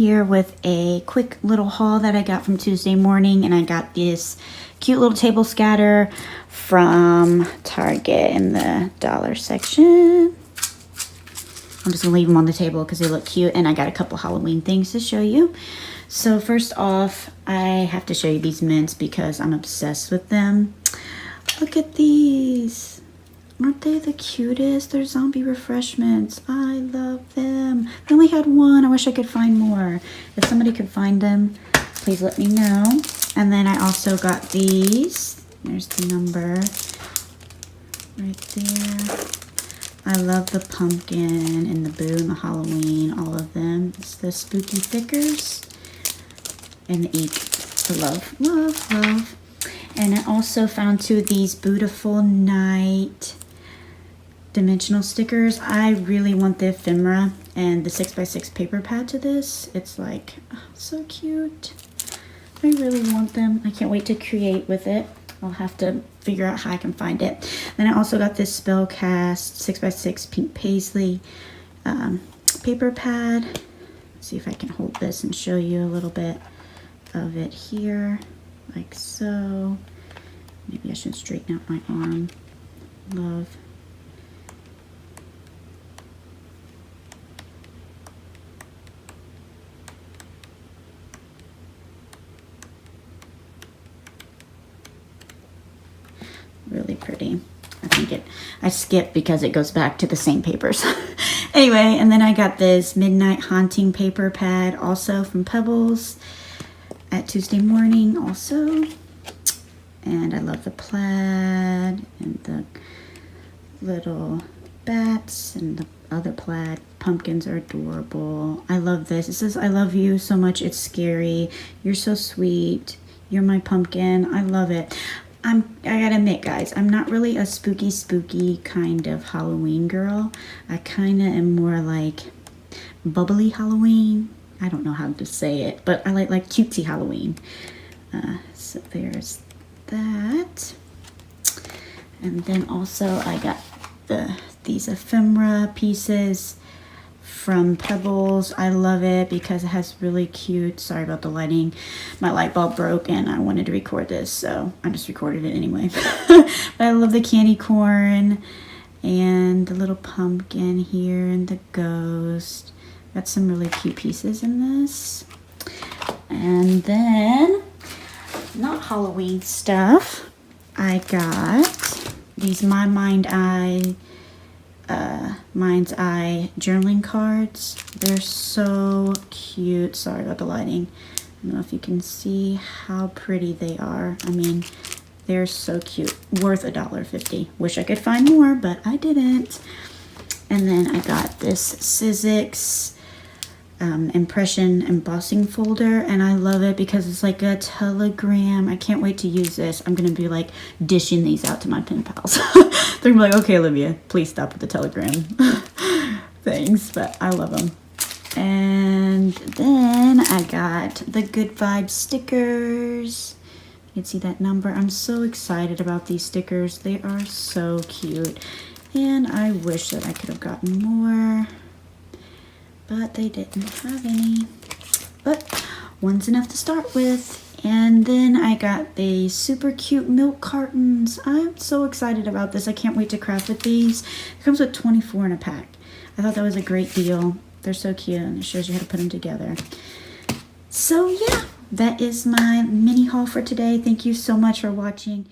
here with a quick little haul that I got from Tuesday morning, and I got this cute little table scatter from Target in the dollar section. I'm just gonna leave them on the table because they look cute, and I got a couple Halloween things to show you. So first off, I have to show you these mints because I'm obsessed with them. Look at these. Aren't they the cutest? They're zombie refreshments. I love them. I only had one. I wish I could find more. If somebody could find them, please let me know. And then I also got these. There's the number right there. I love the pumpkin and the boo and the Halloween, all of them. It's the spooky thickers and the eek. I love, love, love. And I also found two of these Bootiful Night dimensional stickers. I really want the ephemera and the 6x6 paper pad to this. It's like, oh, so cute. I really want them. I can't wait to create with it. I'll have to figure out how I can find it. Then I also got this Spellcast 6x6 pink paisley paper pad. Let's see if I can hold this and show you a little bit of it here, like so. Maybe I should straighten out my arm. Love. Really pretty. I skipped because it goes back to the same papers. Anyway, and then I got this Midnight Haunting paper pad also from Pebbles at Tuesday morning also. And I love the plaid and the little bats and the other plaid. Pumpkins are adorable. I love this. It says, I love you so much, it's scary. You're so sweet. You're my pumpkin. I love it. I gotta admit, guys, I'm not really a spooky kind of Halloween girl. I kind of am more like bubbly Halloween. I don't know how to say it, but I like cutesy Halloween. So there's that. And then also I got these ephemera pieces from Pebbles. I love it because it has really cute, sorry about the lighting, my light bulb broke and I wanted to record this, so I just recorded it anyway. But I love the candy corn and the little pumpkin here and the ghost. Got some really cute pieces in this. And then, not Halloween stuff, I got these My Mind's Eye journaling cards. They're so cute. Sorry about the lighting. I don't know if you can see how pretty they are. I mean, they're so cute. Worth $1.50. Wish I could find more, but I didn't. And then I got this Sizzix impression embossing folder, and I love it because it's like a telegram. I can't wait to use this. I'm gonna be like dishing these out to my pen pals. They're gonna be like, okay, Olivia, please stop with the telegram things, but I love them. And then I got the Good Vibes stickers. You can see that number. I'm so excited about these stickers. They are so cute, and I wish that I could have gotten more, but they didn't have any. But one's enough to start with. And then I got the super cute milk cartons. I'm so excited about this. I can't wait to craft with these. It comes with 24 in a pack. I thought that was a great deal. They're so cute, and it shows you how to put them together. So yeah, that is my mini haul for today. Thank you so much for watching.